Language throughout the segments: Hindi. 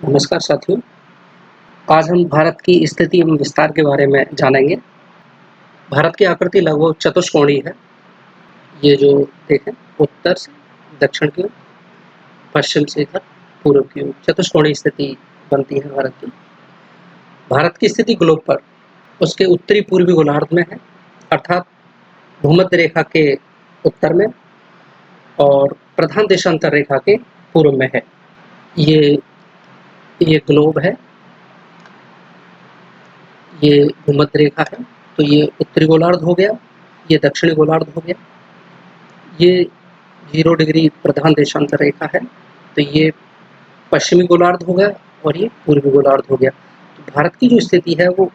नमस्कार साथियों, आज हम भारत की स्थिति एवं विस्तार के बारे में जानेंगे। भारत की आकृति लगभग चतुष्कोणीय है। ये जो देखें, उत्तर से दक्षिण की ओर, पश्चिम से इधर पूर्व की ओर चतुष्कोणीय स्थिति बनती है भारत की। भारत की स्थिति ग्लोब पर उसके उत्तरी पूर्वी गोलार्ध में है, अर्थात भूमध्य रेखा के उत्तर में और प्रधान देशांतर रेखा के पूर्व में है। ये ग्लोब है, ये भूमध्य रेखा है, तो ये उत्तरी गोलार्ध हो गया, ये दक्षिणी गोलार्ध हो गया, ये 0 डिग्री प्रधान देशांतर रेखा है, तो ये पश्चिमी गोलार्ध हो गया और ये पूर्वी गोलार्ध हो गया। तो भारत की जो स्थिति है वो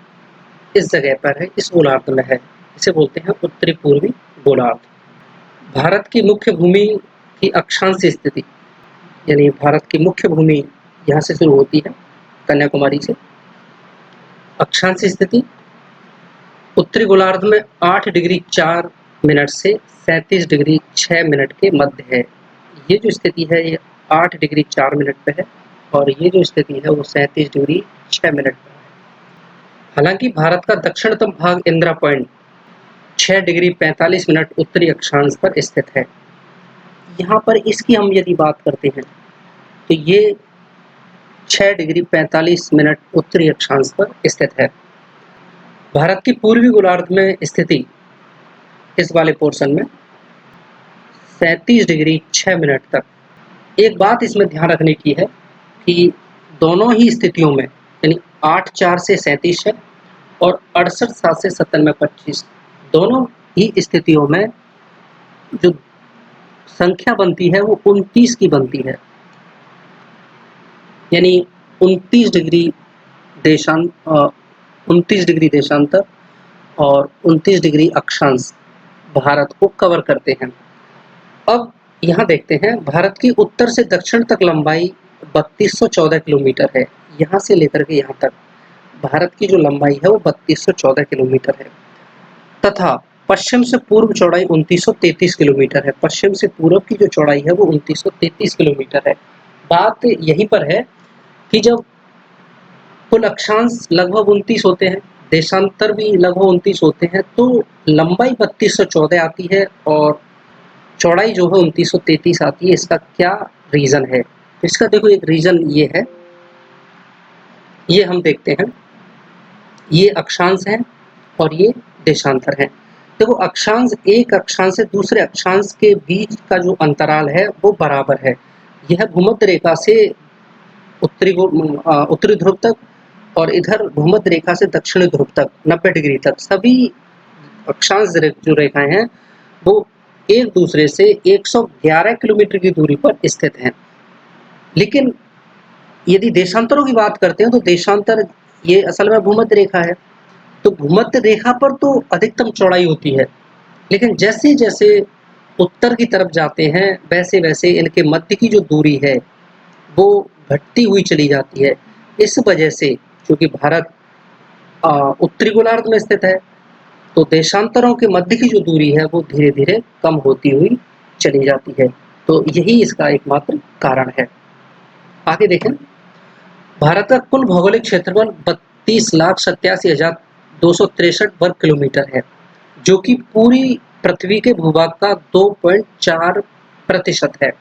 इस जगह पर है, इस गोलार्ध में है। इसे बोलते हैं उत्तरी पूर्वी गोलार्ध। भारत की मुख्य भूमि की अक्षांश स्थिति, यानी भारत की मुख्य भूमि यहाँ से शुरू होती है, कन्याकुमारी से। अक्षांश स्थिति उत्तरी गोलार्ध में 8 डिग्री 4 मिनट से 37 डिग्री 6 मिनट के मध्य है। ये जो स्थिति है ये 8 डिग्री 4 मिनट पे है और ये जो स्थिति है वो 37 डिग्री 6 मिनट पे है। हालांकि भारत का दक्षिणतम भाग इंदिरा पॉइंट 6 डिग्री 45 मिनट उत्तरी अक्षांश पर स्थित है। यहाँ पर इसकी हम यदि बात करते हैं तो ये 6 डिग्री 45 मिनट उत्तरी अक्षांश पर स्थित है। भारत की पूर्वी गोलार्ध में स्थिति इस वाले पोर्शन में 37 डिग्री 6 मिनट तक। एक बात इसमें ध्यान रखने की है कि दोनों ही स्थितियों में, यानी 8-4 से 37 है और 68-7 से 97-25, दोनों ही स्थितियों में जो संख्या बनती है वो 29 की बनती है, यानी 29 डिग्री देशांतर और 29 डिग्री अक्षांश भारत को कवर करते हैं। अब यहाँ देखते हैं, भारत की उत्तर से दक्षिण तक लंबाई 3214 किलोमीटर है। यहाँ से लेकर के यहाँ तक भारत की जो लंबाई है वो 3214 किलोमीटर है तथा पश्चिम से पूर्व चौड़ाई 2933 किलोमीटर है। पश्चिम से पूर्व की जो चौड़ाई है वो 2933 किलोमीटर है। बात यहीं पर है कि जब कुल अक्षांश लगभग 29 होते हैं, देशांतर भी लगभग 29 होते हैं, तो लंबाई 3214 आती है और चौड़ाई जो है 2933 आती है। इसका क्या रीजन है? इसका देखो, एक रीजन ये है, ये हम देखते हैं, ये अक्षांश है और ये देशांतर है। देखो, अक्षांश, एक अक्षांश से दूसरे अक्षांश के बीच का जो अंतराल है वो बराबर है। यह भूमध्य रेखा से उत्तरी ध्रुव तक और इधर भूमध्य रेखा से दक्षिणी ध्रुव तक 90 डिग्री तक सभी अक्षांश जो रेखाएं हैं वो एक दूसरे से 111 किलोमीटर की दूरी पर स्थित हैं। लेकिन यदि देशांतरों की बात करते हैं तो देशांतर ये असल में भूमध्य रेखा है, तो भूमध्य रेखा पर तो अधिकतम चौड़ाई होती है, लेकिन जैसे जैसे उत्तर की तरफ जाते हैं वैसे वैसे इनके मध्य की जो दूरी है वो घटती हुई चली जाती है। इस वजह से, क्योंकि भारत उत्तरी गोलार्ध में स्थित है, तो देशांतरों के मध्य की जो दूरी है वो धीरे धीरे कम होती हुई चली जाती है। तो यही इसका एकमात्र कारण है। आगे देखें, भारत का कुल भौगोलिक क्षेत्रफल 32,87,263 वर्ग किलोमीटर है, जो कि पूरी पृथ्वी के भूभाग का 2.4% है।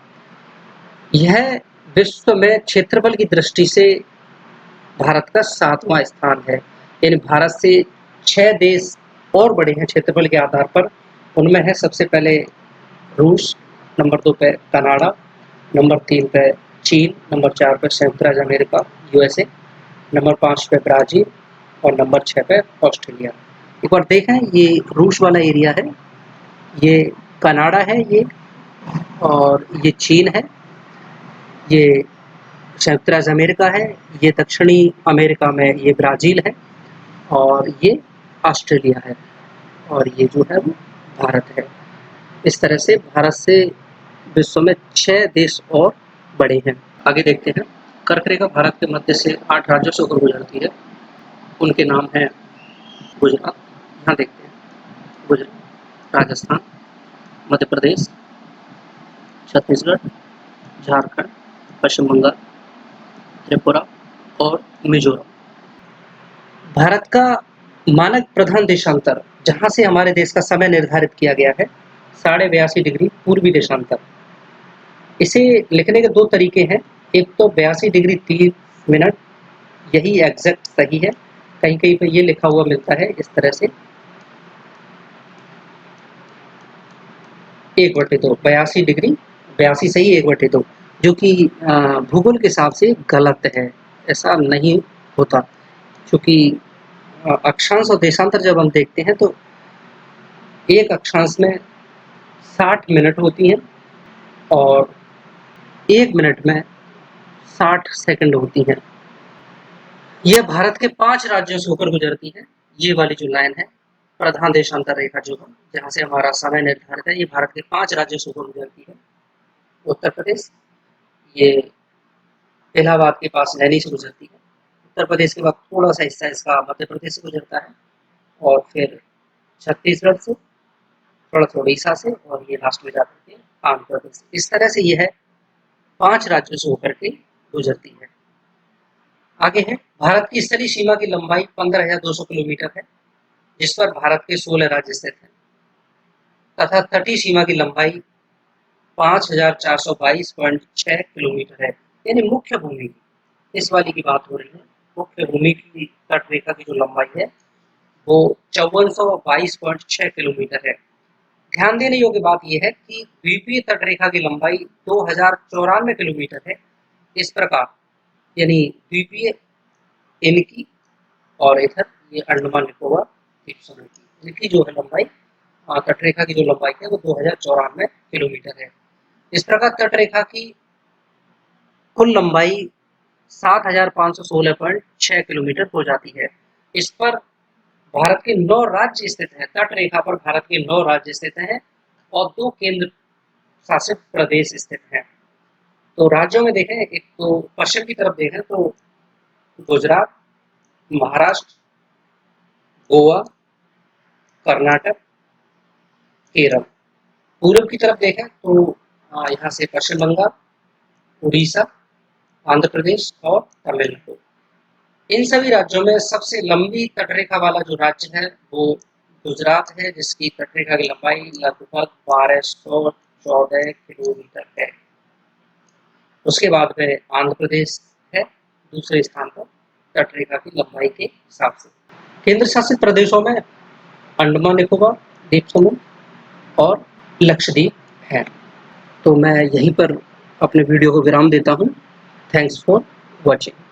यह विश्व में क्षेत्रफल की दृष्टि से भारत का 7वां स्थान है। यानी भारत से 6 देश और बड़े हैं क्षेत्रफल के आधार पर। उनमें है सबसे पहले रूस, नंबर 2 पे कनाडा, नंबर 3 पे चीन, नंबर 4 पे संयुक्त राज्य अमेरिका USA, नंबर 5 पे ब्राज़ील और नंबर 6 पे ऑस्ट्रेलिया। एक बार देखें, ये रूस वाला एरिया है, ये कनाडा है, ये और ये चीन है, ये संयुक्त राज्य अमेरिका है, ये दक्षिणी अमेरिका में ये ब्राज़ील है और ये ऑस्ट्रेलिया है और ये जो है वो भारत है। इस तरह से भारत से विश्व में 6 देश और बड़े हैं। आगे देखते हैं, कर्क रेखा भारत के मध्य से 8 राज्यों से होकर गुजरती है। उनके नाम हैं गुजरात, यहाँ देखते हैं, गुजरात, राजस्थान, मध्य प्रदेश, छत्तीसगढ़, झारखंड, पश्चिम बंगाल, त्रिपुरा, और मिजोरम। भारत का मानक प्रधान देशांतर, जहाँ से हमारे देश का समय निर्धारित किया गया है, 82.5 डिग्री पूर्वी देशांतर। इसे लिखने के 2 तरीके हैं। एक तो 82 डिग्री 30 मिनट, यही एग्जैक्ट सही है। कहीं-कहीं पे ये लिखा हुआ मिलता है इस तरह से 1/2, 82 डिग्री 82 सही 1/2, जो कि भूगोल के हिसाब से गलत है, ऐसा नहीं होता। क्योंकि अक्षांश और देशांतर जब हम देखते हैं तो एक अक्षांश में 60 मिनट होती हैं और 1 मिनट में 60 सेकंड होती हैं। यह भारत के 5 राज्यों से होकर गुजरती है। ये वाली जो लाइन है, प्रधान देशांतर रेखा जो है, जहाँ से हमारा समय निर्धारित है, ये भारत के 5 राज्यों से होकर गुजरती है। उत्तर प्रदेश, ये इलाहाबाद के पास नैनी से गुजरती है। उत्तर प्रदेश के बाद थोड़ा सा हिस्सा इसका मध्य प्रदेश से गुजरता है और फिर छत्तीसगढ़ से, थोड़ा सा उड़ीसा से और ये लास्ट में जाती है आंध्र प्रदेश। इस तरह से यह है 5 राज्यों से होकर के गुजरती है। आगे है, भारत की स्थलीय सीमा की लंबाई 15,200 किलोमीटर है, जिस पर भारत के 16 राज्य स्थित हैं, तथा तटीय सीमा की लंबाई 5,422.6 किलोमीटर है। यानी मुख्य भूमि की, इस वाली की बात हो रही है, मुख्य भूमि की तट रेखा की जो लंबाई है वो 5422.6 किलोमीटर है। ध्यान देने योग्य बात यह है कि द्वीपीय तट रेखा की लंबाई 2094 किलोमीटर है। इस प्रकार यानी द्वीपीय इनकी और इधर ये अंडमान निकोबार द्वीप समूह की, इनकी जो है लंबाई, तट रेखा की जो लंबाई है वो 2094 किलोमीटर है। इस प्रकार तट रेखा की कुल लंबाई 7,516.6 किलोमीटर हो जाती है। इस पर भारत के 9 राज्य स्थित हैं। तट रेखा पर भारत के 9 राज्य स्थित हैं और 2 केंद्र शासित प्रदेश स्थित हैं। तो राज्यों में देखें, एक तो पश्चिम की तरफ देखें तो गुजरात, महाराष्ट्र, गोवा, कर्नाटक, केरल। पूरब की तरफ देखें तो यहाँ से पश्चिम बंगाल, उड़ीसा, आंध्र प्रदेश और तमिलनाडु। इन सभी राज्यों में सबसे लंबी तटरेखा वाला जो राज्य है वो गुजरात है, जिसकी तटरेखा की लंबाई लगभग 1214 किलोमीटर है। उसके बाद में आंध्र प्रदेश है दूसरे स्थान पर तटरेखा की लंबाई के हिसाब से। केंद्र शासित प्रदेशों में अंडमान निकोबार द्वीप समूह और लक्षद्वीप है। तो मैं यहीं पर अपने वीडियो को विराम देता हूँ। Thanks for watching.